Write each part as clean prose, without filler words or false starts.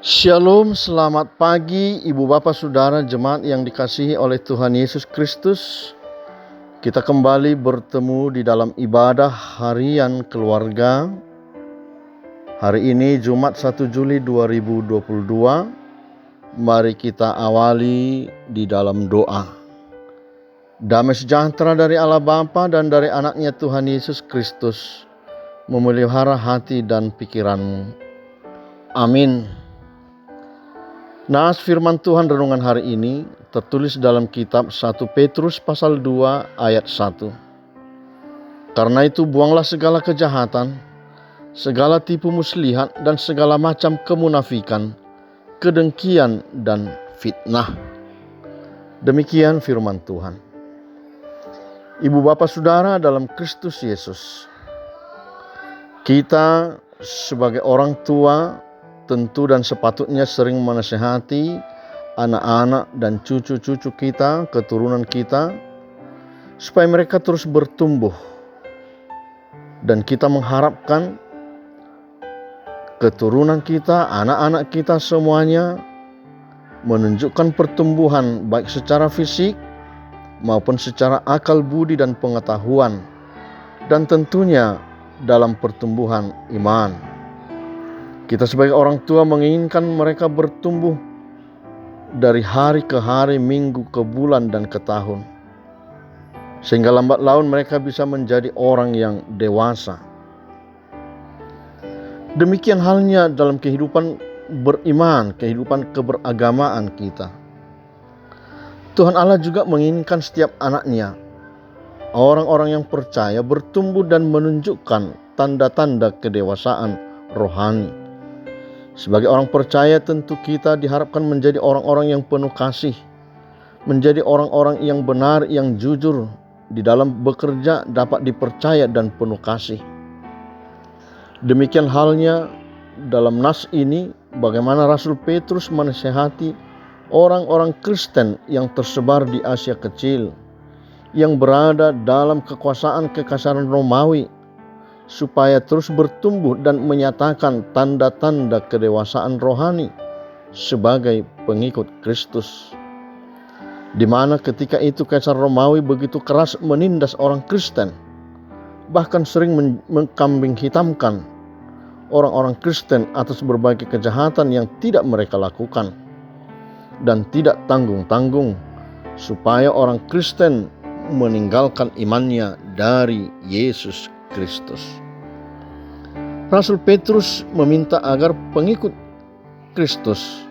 Shalom, selamat pagi Ibu Bapak Saudara jemaat yang dikasihi oleh Tuhan Yesus Kristus. Kita kembali bertemu di dalam ibadah harian keluarga. Hari ini Jumat 1 Juli 2022. Mari kita awali di dalam doa. Damai sejahtera dari Allah Bapa dan dari anaknya Tuhan Yesus Kristus memelihara hati dan pikiranmu. Amin. Nas firman Tuhan renungan hari ini tertulis dalam kitab 1 Petrus pasal 2 ayat 1. Karena itu buanglah segala kejahatan, segala tipu muslihat dan segala macam kemunafikan, kedengkian dan fitnah. Demikian firman Tuhan. Ibu bapak saudara dalam Kristus Yesus, kita sebagai orang tua tentu dan sepatutnya sering menasihati anak-anak dan cucu-cucu kita, keturunan kita, supaya mereka terus bertumbuh. Dan kita mengharapkan keturunan kita, anak-anak kita semuanya menunjukkan pertumbuhan baik secara fisik maupun secara akal budi dan pengetahuan, dan tentunya dalam pertumbuhan iman. Kita sebagai orang tua menginginkan mereka bertumbuh dari hari ke hari, minggu ke bulan dan ke tahun, sehingga lambat laun mereka bisa menjadi orang yang dewasa. Demikian halnya dalam kehidupan beriman, kehidupan keberagamaan kita. Tuhan Allah juga menginginkan setiap anaknya, orang-orang yang percaya, bertumbuh dan menunjukkan tanda-tanda kedewasaan rohani. Sebagai orang percaya tentu kita diharapkan menjadi orang-orang yang penuh kasih, menjadi orang-orang yang benar, yang jujur, di dalam bekerja dapat dipercaya dan penuh kasih. Demikian halnya dalam nas ini, bagaimana Rasul Petrus menasihati orang-orang Kristen yang tersebar di Asia Kecil, yang berada dalam kekuasaan Romawi, supaya terus bertumbuh dan menyatakan tanda-tanda kedewasaan rohani sebagai pengikut Kristus. Di mana ketika itu Kaisar Romawi begitu keras menindas orang Kristen, bahkan sering mengkambing hitamkan orang-orang Kristen atas berbagai kejahatan yang tidak mereka lakukan, dan tidak tanggung-tanggung supaya orang Kristen meninggalkan imannya dari Yesus Kristus. Rasul Petrus meminta agar pengikut Kristus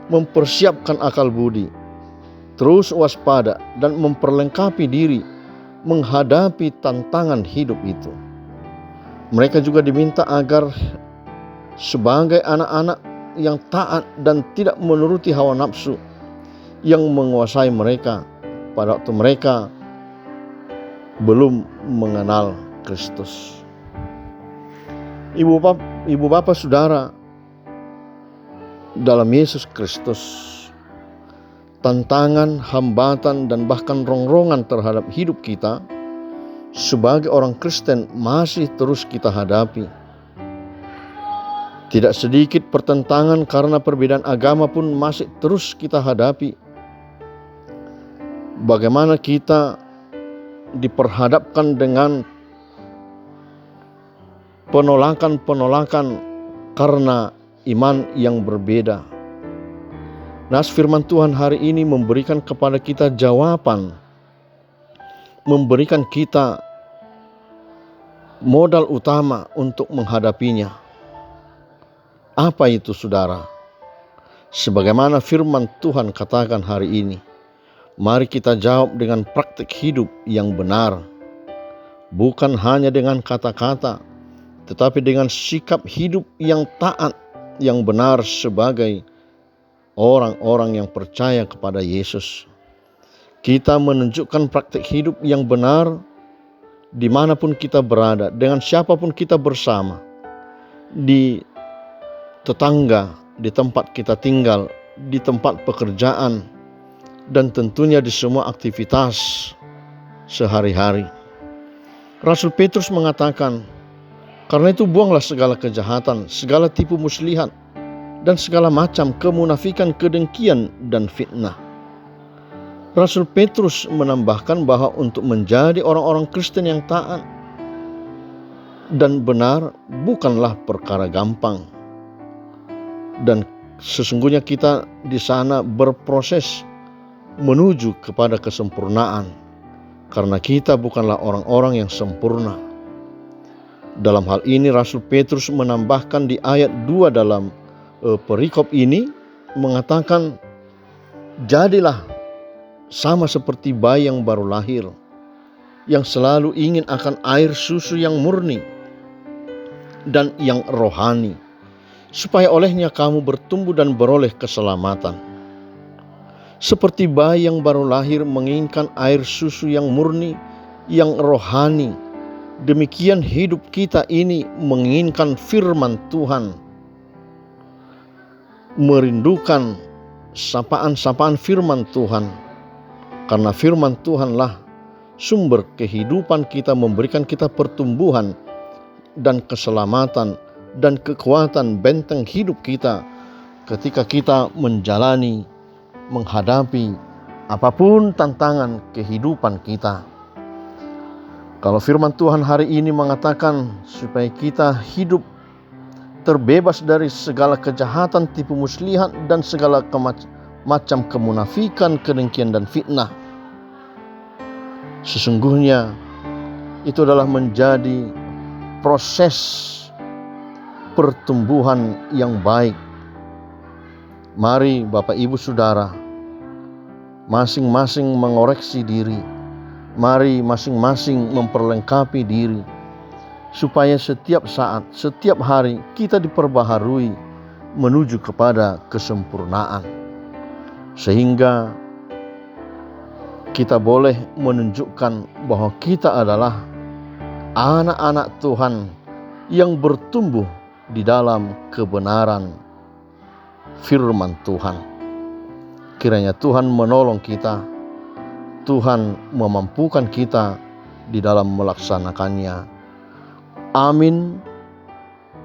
mempersiapkan akal budi, terus waspada dan memperlengkapi diri menghadapi tantangan hidup itu. Mereka juga diminta agar sebagai anak-anak yang taat dan tidak menuruti hawa nafsu yang menguasai mereka pada waktu mereka belum mengenal Kristus. Ibu bapak saudara dalam Yesus Kristus, tantangan, hambatan dan bahkan rongrongan terhadap hidup kita sebagai orang Kristen masih terus kita hadapi. Tidak sedikit pertentangan karena perbedaan agama pun masih terus kita hadapi. Bagaimana kita diperhadapkan dengan penolakan-penolakan karena iman yang berbeda. Nas firman Tuhan hari ini memberikan kepada kita jawaban, memberikan kita modal utama untuk menghadapinya. Apa itu saudara? Sebagaimana firman Tuhan katakan hari ini, mari kita jawab dengan praktik hidup yang benar. Bukan hanya dengan kata-kata, tetapi dengan sikap hidup yang taat, yang benar sebagai orang-orang yang percaya kepada Yesus. Kita menunjukkan praktik hidup yang benar dimanapun kita berada, dengan siapapun kita bersama, di tetangga, di tempat kita tinggal, di tempat pekerjaan, dan tentunya di semua aktivitas sehari-hari. Rasul Petrus mengatakan, karena itu buanglah segala kejahatan, segala tipu muslihat, dan segala macam kemunafikan, kedengkian, dan fitnah. Rasul Petrus menambahkan bahwa untuk menjadi orang-orang Kristen yang taat dan benar bukanlah perkara gampang. Dan sesungguhnya kita di sana berproses menuju kepada kesempurnaan, karena kita bukanlah orang-orang yang sempurna. Dalam hal ini Rasul Petrus menambahkan di ayat 2 dalam perikop ini mengatakan, jadilah sama seperti bayi yang baru lahir, yang selalu ingin akan air susu yang murni dan yang rohani, supaya olehnya kamu bertumbuh dan beroleh keselamatan. Seperti bayi yang baru lahir menginginkan air susu yang murni, yang rohani, demikian hidup kita ini menginginkan firman Tuhan, merindukan sapaan-sapaan firman Tuhan, karena firman Tuhanlah sumber kehidupan kita, memberikan kita pertumbuhan dan keselamatan dan kekuatan benteng hidup kita ketika kita menghadapi apapun tantangan kehidupan kita. Kalau firman Tuhan hari ini mengatakan supaya kita hidup terbebas dari segala kejahatan, tipu muslihat, dan segala macam kemunafikan, kedengkian, dan fitnah, sesungguhnya itu adalah menjadi proses pertumbuhan yang baik. Mari Bapak Ibu Saudara masing-masing mengoreksi diri, mari masing-masing memperlengkapi diri, supaya setiap saat, setiap hari kita diperbaharui menuju kepada kesempurnaan, sehingga kita boleh menunjukkan bahwa kita adalah anak-anak Tuhan yang bertumbuh di dalam kebenaran firman Tuhan. Kiranya Tuhan menolong kita, Tuhan memampukan kita di dalam melaksanakannya. Amin.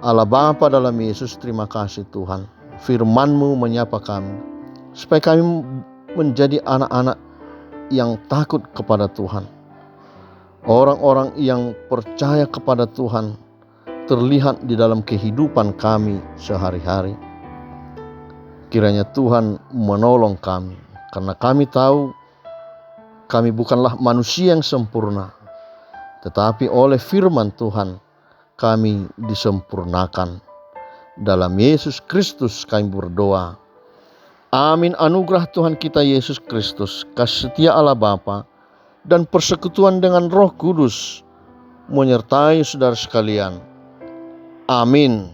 Allah Bapa dalam Yesus, terima kasih Tuhan. Firman-Mu menyapa kami, supaya kami menjadi anak-anak yang takut kepada Tuhan. Orang-orang yang percaya kepada Tuhan terlihat di dalam kehidupan kami sehari-hari. Kiranya Tuhan menolong kami, karena kami tahu kami bukanlah manusia yang sempurna, tetapi oleh firman Tuhan kami disempurnakan. Dalam Yesus Kristus kami berdoa. Amin. Anugerah Tuhan kita Yesus Kristus, kasih setia Allah Bapa, dan persekutuan dengan Roh Kudus menyertai saudara sekalian. Amin.